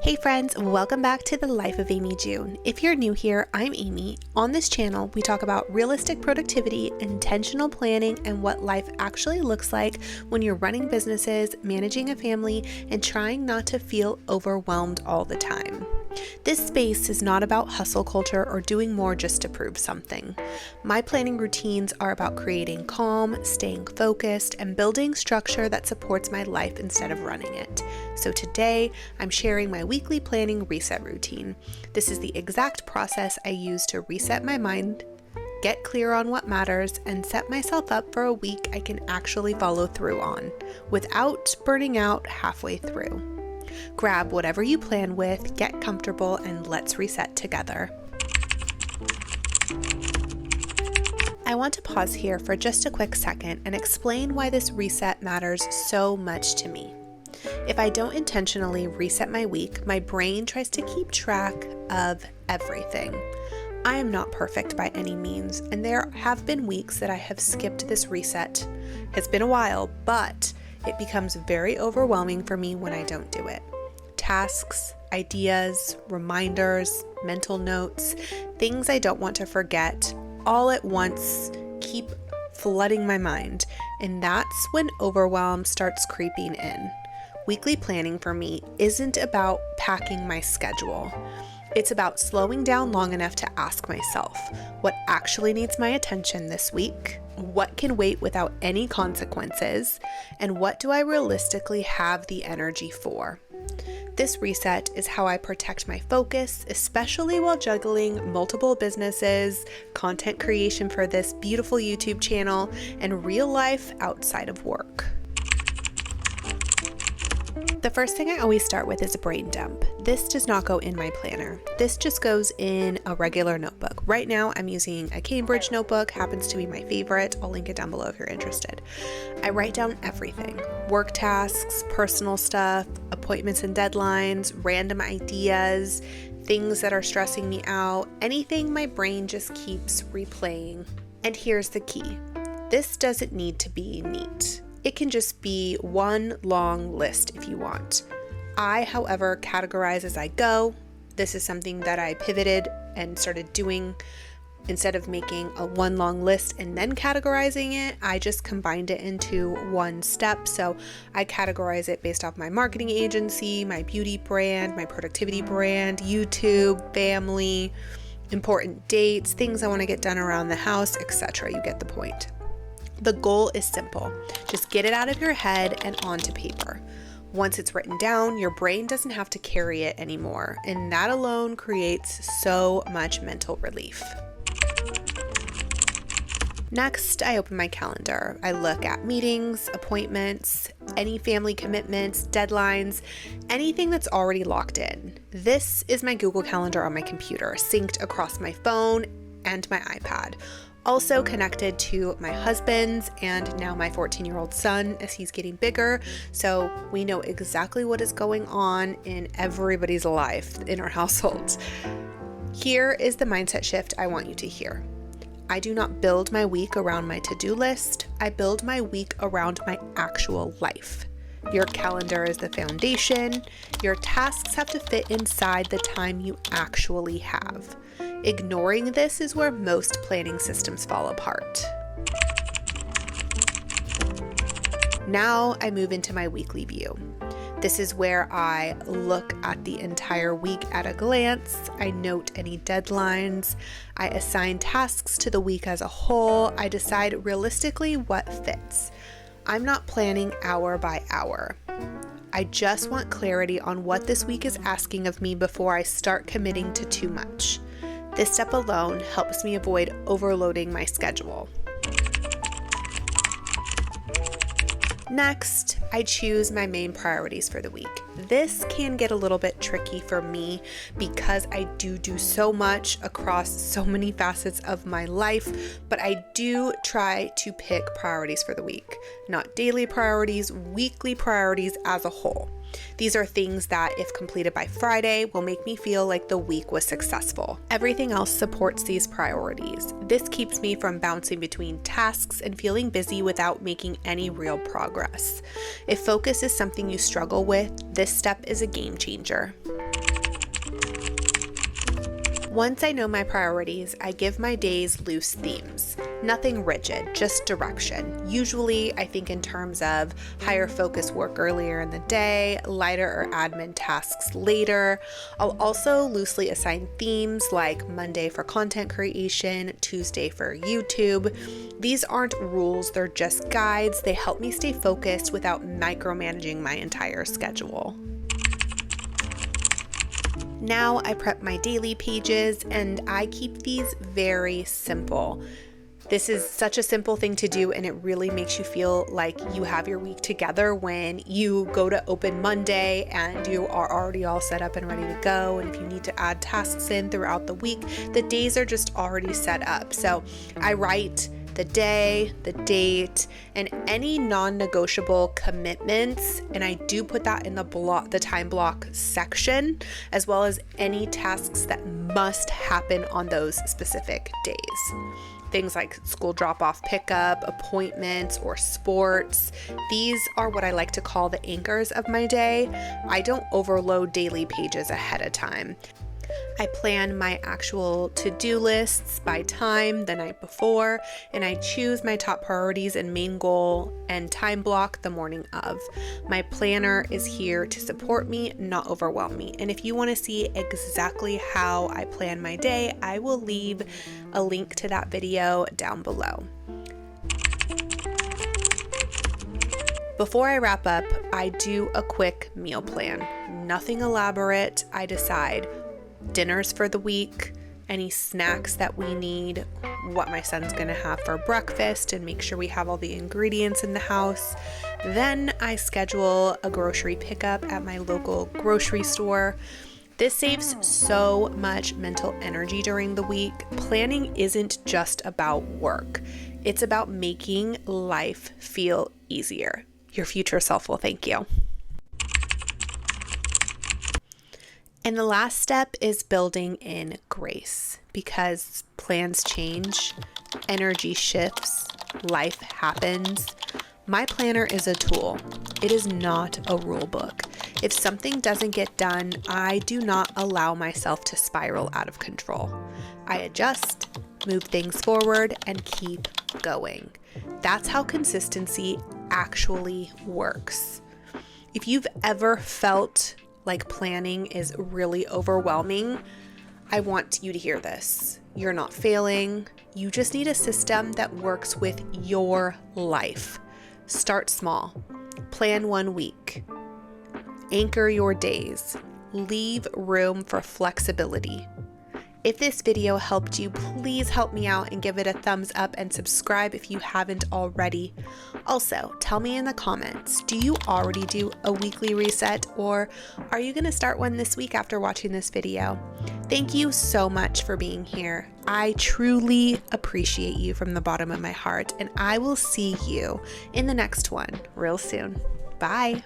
Hey friends, welcome back to the Life of Amy June. If you're new here, I'm Amy. On this channel, we talk about realistic productivity, intentional planning, and what life actually looks like when you're running businesses, managing a family, and trying not to feel overwhelmed all the time. This space is not about hustle culture or doing more just to prove something. My planning routines are about creating calm, staying focused, and building structure that supports my life instead of running it. So today, I'm sharing my weekly planning reset routine. This is the exact process I use to reset my mind, get clear on what matters, and set myself up for a week I can actually follow through on, without burning out halfway through. Grab whatever you plan with, get comfortable, and let's reset together. I want to pause here for just a quick second and explain why this reset matters so much to me. If I don't intentionally reset my week, my brain tries to keep track of everything. I am not perfect by any means, and there have been weeks that I have skipped this reset. It's been a while, but it becomes very overwhelming for me when I don't do it. Tasks, ideas, reminders, mental notes, things I don't want to forget, all at once keep flooding my mind, and that's when overwhelm starts creeping in. Weekly planning for me isn't about packing my schedule. It's about slowing down long enough to ask myself, what actually needs my attention this week? What can wait without any consequences? And what do I realistically have the energy for? This reset is how I protect my focus, especially while juggling multiple businesses, content creation for this beautiful YouTube channel, and real life outside of work. The first thing I always start with is a brain dump. This does not go in my planner. This just goes in a regular notebook. Right now I'm using a Cambridge notebook, happens to be my favorite. I'll link it down below if you're interested. I write down everything: work tasks, personal stuff, appointments and deadlines, random ideas, things that are stressing me out, anything my brain just keeps replaying. And here's the key. This doesn't need to be neat. It can just be one long list if you want. I, however, categorize as I go. This is something that I pivoted and started doing. Instead of making a one long list and then categorizing it, I just combined it into one step. So I categorize it based off my marketing agency, my beauty brand, my productivity brand, YouTube, family, important dates, things I want to get done around the house, etc. You get the point. The goal is simple. Just get it out of your head and onto paper. Once it's written down, your brain doesn't have to carry it anymore, and that alone creates so much mental relief. Next, I open my calendar. I look at meetings, appointments, any family commitments, deadlines, anything that's already locked in. This is my Google Calendar on my computer, synced across my phone and my iPad. Also connected to my husband's and now my 14-year-old son as he's getting bigger, so we know exactly what is going on in everybody's life in our household. Here is the mindset shift I want you to hear. I do not build my week around my to-do list. I build my week around my actual life. Your calendar is the foundation. Your tasks have to fit inside the time you actually have. Ignoring this is where most planning systems fall apart. Now I move into my weekly view. This is where I look at the entire week at a glance. I note any deadlines. I assign tasks to the week as a whole. I decide realistically what fits. I'm not planning hour by hour. I just want clarity on what this week is asking of me before I start committing to too much. This step alone helps me avoid overloading my schedule. Next, I choose my main priorities for the week. This can get a little bit tricky for me because I do so much across so many facets of my life, but I do try to pick priorities for the week. Not daily priorities, weekly priorities as a whole. These are things that, if completed by Friday, will make me feel like the week was successful. Everything else supports these priorities. This keeps me from bouncing between tasks and feeling busy without making any real progress. If focus is something you struggle with, this step is a game changer. Once I know my priorities, I give my days loose themes. Nothing rigid, just direction. Usually, I think in terms of higher focus work earlier in the day, lighter or admin tasks later. I'll also loosely assign themes like Monday for content creation, Tuesday for YouTube. These aren't rules, they're just guides. They help me stay focused without micromanaging my entire schedule. Now I prep my daily pages and I keep these very simple. This is such a simple thing to do, and it really makes you feel like you have your week together when you go to open Monday and you are already all set up and ready to go. And if you need to add tasks in throughout the week, the days are just already set up. So I write the day, the date, and any non-negotiable commitments, and I do put that in the time block section, as well as any tasks that must happen on those specific days. Things like school drop-off pickup, appointments, or sports. These are what I like to call the anchors of my day. I don't overload daily pages ahead of time. I plan my actual to-do lists by time the night before, and I choose my top priorities and main goal and time block the morning of. My planner is here to support me, not overwhelm me. And if you want to see exactly how I plan my day, I will leave a link to that video down below. Before I wrap up, I do a quick meal plan. Nothing elaborate. I decide dinners for the week, any snacks that we need, what my son's gonna have for breakfast, and make sure we have all the ingredients in the house. Then I schedule a grocery pickup at my local grocery store. This saves so much mental energy during the week. Planning isn't just about work. It's about making life feel easier. Your future self will thank you. And the last step is building in grace, because plans change, energy shifts, life happens. My planner is a tool. It is not a rule book. If something doesn't get done, I do not allow myself to spiral out of control. I adjust, move things forward, and keep going. That's how consistency actually works. If you've ever felt like planning is really overwhelming, I want you to hear this. You're not failing. You just need a system that works with your life. Start small. Plan 1 week. Anchor your days. Leave room for flexibility. If this video helped you, please help me out and give it a thumbs up and subscribe if you haven't already. Also, tell me in the comments, do you already do a weekly reset, or are you going to start one this week after watching this video? Thank you so much for being here. I truly appreciate you from the bottom of my heart, and I will see you in the next one real soon. Bye.